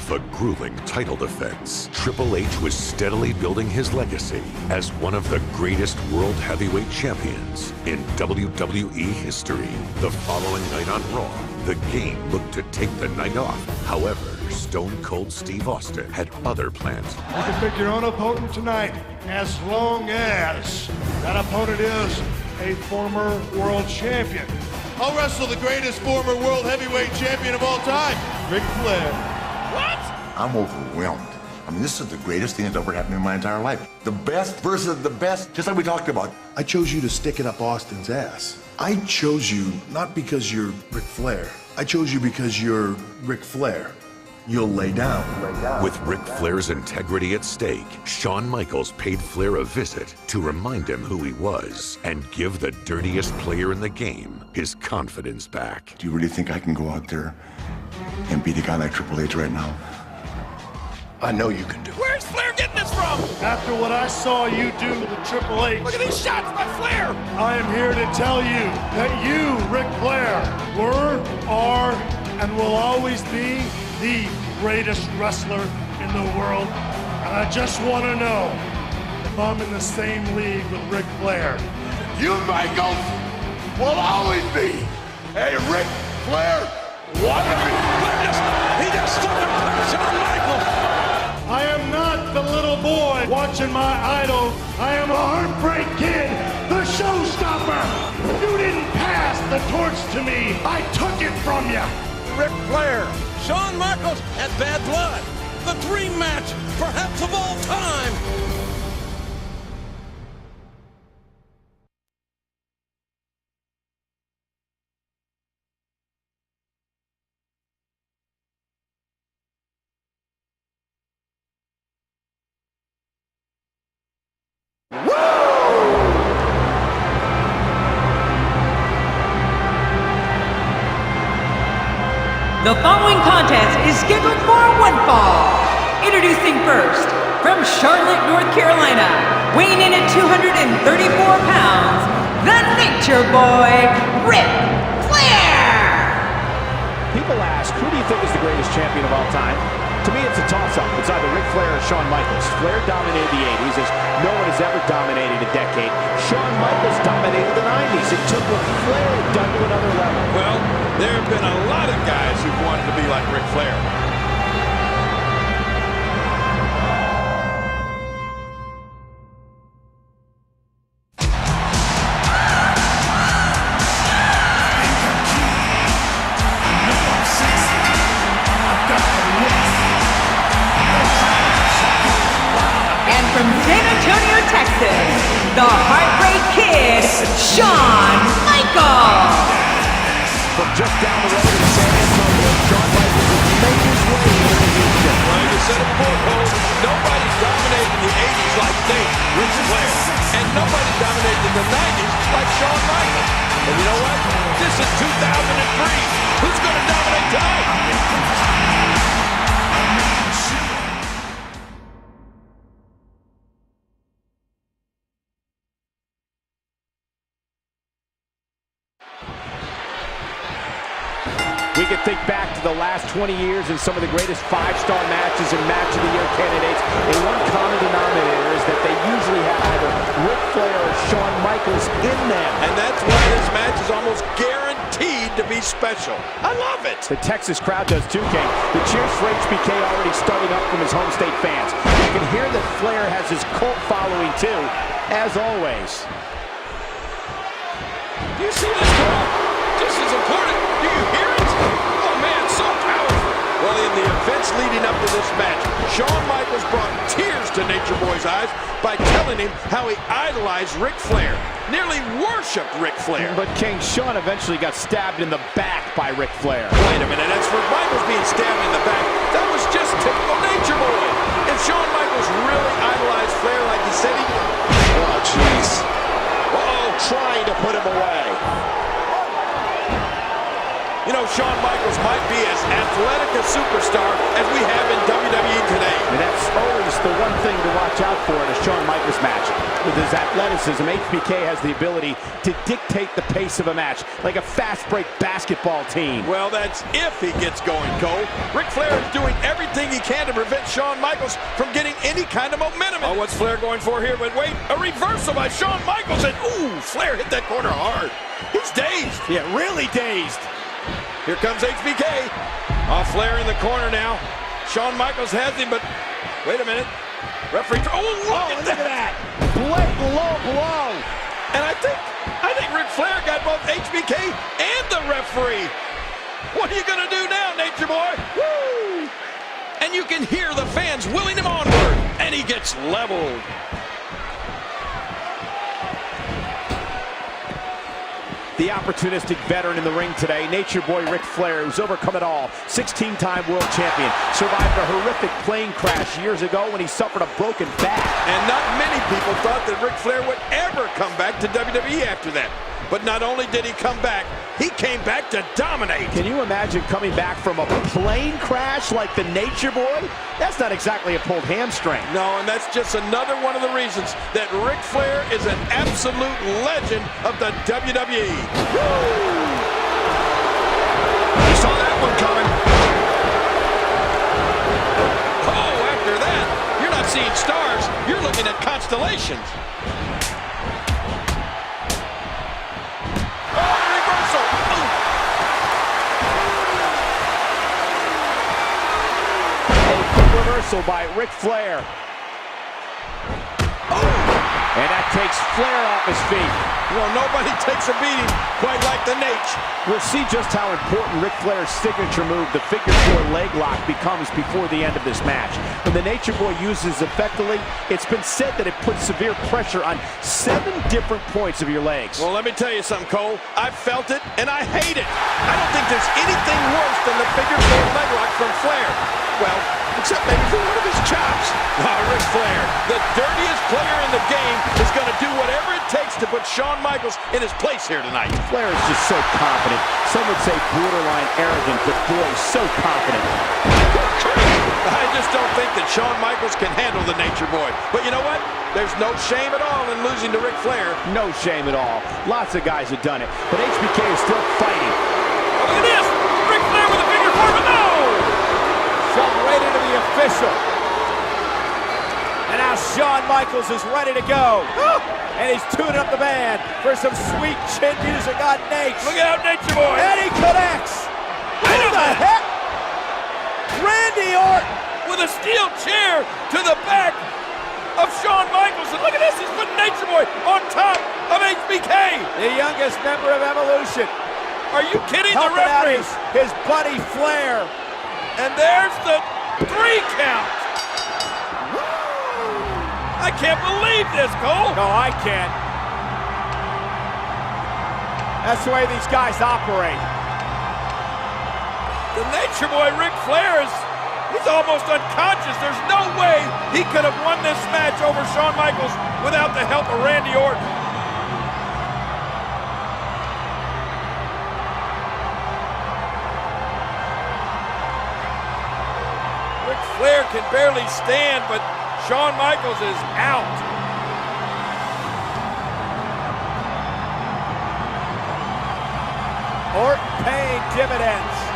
off a grueling title defense, Triple H was steadily building his legacy as one of the greatest world heavyweight champions in WWE history. The following night on Raw, the Game looked to take the night off. However, Stone Cold Steve Austin had other plans. You can pick your own opponent tonight, as long as that opponent is a former world champion. I'll wrestle the greatest former world heavyweight champion of all time, Ric Flair. What? I'm overwhelmed. I mean, this is the greatest thing that's ever happened in my entire life. The best versus the best, just like we talked about. I chose you to stick it up Austin's ass. I chose you not because you're Ric Flair. I chose you because you're Ric Flair. You'll lay down. With Ric Flair's integrity at stake, Shawn Michaels paid Flair a visit to remind him who he was and give the dirtiest player in the game his confidence back. Do you really think I can go out there and beat a guy like Triple H right now? I know you can do it. Where's Flair getting this from? After what I saw you do to Triple H, Look at these shots by Flair. I am here to tell you that you, Ric Flair, were, are, and will always be the greatest wrestler in the world. And I just want to know if I'm in the same league with Ric Flair. You, Michaels, will always be a Ric Flair wannabe. He just took a punch on Michael. I am not the little boy watching my idol. I am a Heartbreak Kid, the showstopper. You didn't pass the torch to me. I took it from you. Ric Flair, Shawn Michaels, and Bad Blood. The dream match, perhaps of all time. The following contest is scheduled for one fall. Introducing first, from Charlotte, North Carolina, weighing in at 234 pounds, the Nature Boy, Ric Flair! People ask, who do you think is the greatest champion of all time? To me, it's a toss-up. It's either Ric Flair or Shawn Michaels. Flair dominated the 80s as no one has ever dominated a decade. Shawn Michaels dominated the 90s. It took what Flair had done to another level. Well, there have been a lot of guys who've wanted to be like Ric Flair. And from San Antonio, Texas, the Heartbreak Kid, Shawn Michaels! From just down the road in San Antonio, Shawn Michaels has made his way into the future. Well, you said it before, Cole. Nobody dominated in the 80s like Ric Flair. And nobody dominated in the 90s like Shawn Michaels. And you know what? This is 2003. Who's going to dominate tonight? We can think back to the last 20 years and some of the greatest five-star matches and match of the year candidates. And one common denominator is that they usually have either Ric Flair or Shawn Michaels in them. And that's why this match is almost guaranteed to be special. I love it. The Texas crowd does too, King. The cheers for HBK already starting up from his home state fans. You can hear that Flair has his cult following too, as always. Do you see this crowd? This is important. Do you hear it? Oh, man, so powerful. Well, in the events leading up to this match, Shawn Michaels brought tears to Nature Boy's eyes by telling him how he idolized Ric Flair, nearly worshipped Ric Flair. But King, Shawn eventually got stabbed in the back by Ric Flair. Wait a minute, as for Michaels being stabbed in the back, that was just typical Nature Boy. If Shawn Michaels really idolized Flair like he said he did. Oh, jeez. Uh-oh, trying to put him away. You know, Shawn Michaels might be as athletic a superstar as we have in WWE today. And that's always the one thing to watch out for in a Shawn Michaels match. With his athleticism, HBK has the ability to dictate the pace of a match, like a fast-break basketball team. Well, that's if he gets going, Cole. Ric Flair is doing everything he can to prevent Shawn Michaels from getting any kind of momentum. Oh, what's Flair going for here? But wait, a reversal by Shawn Michaels, and ooh, Flair hit that corner hard. He's dazed. Yeah, really dazed. Here comes HBK. Oh, Flair in the corner now. Shawn Michaels has him, but wait a minute. Referee, look at that. Blatant low blow. And I think Ric Flair got both HBK and the referee. What are you gonna do now, Nature Boy? Woo! And you can hear the fans willing him onward, and he gets leveled. The opportunistic veteran in the ring today, Nature Boy Ric Flair, who's overcome it all. 16-time world champion. Survived a horrific plane crash years ago when he suffered a broken back. And not many people thought that Ric Flair would ever come back to WWE after that. But not only did he come back, he came back to dominate. Can you imagine coming back from a plane crash like the Nature Boy? That's not exactly a pulled hamstring. No, and that's just another one of the reasons that Ric Flair is an absolute legend of the WWE. Woo! You saw that one coming. Oh, after that, you're not seeing stars, you're looking at constellations. Reversal by Ric Flair. And that takes Flair off his feet. Well, nobody takes a beating quite like the Nate. We'll see just how important Ric Flair's signature move, the figure 4 leg lock, becomes before the end of this match. When the Nature Boy uses effectively, it's been said that it puts severe pressure on 7 different points of your legs. Well, let me tell you something, Cole. I've felt it, and I hate it. I don't think there's anything worse than the figure 4 leg lock from Flair. Well, except maybe for one of his chops. Ric Flair, the dirtiest player in the game, is going to do whatever it takes to put Shawn Michaels in his place here tonight. Flair is just so confident. Some would say borderline arrogant, but boy, so confident. I just don't think that Shawn Michaels can handle the Nature Boy. But you know what? There's no shame at all in losing to Ric Flair. No shame at all. Lots of guys have done it. But HBK is still fighting. Look at this! Ric Flair with a figure 4, but no! Shoved right into the official. And now Shawn Michaels is ready to go. And he's tuning up the band for some sweet chin music on Nate. Look out, Nature Boy! And he connects. What the heck? Randy Orton with a steel chair to the back of Shawn Michaels. And look at this, he's putting Nature Boy on top of HBK. The youngest member of Evolution. Are you kidding? Helping the referee? Out his buddy Flair. And there's the 3 count. I can't believe this, Cole. No, I can't. That's the way these guys operate. The Nature Boy, Ric Flair, he's almost unconscious. There's no way he could have won this match over Shawn Michaels without the help of Randy Orton. Ric Flair can barely stand, but Shawn Michaels is out. Orton paying dividends.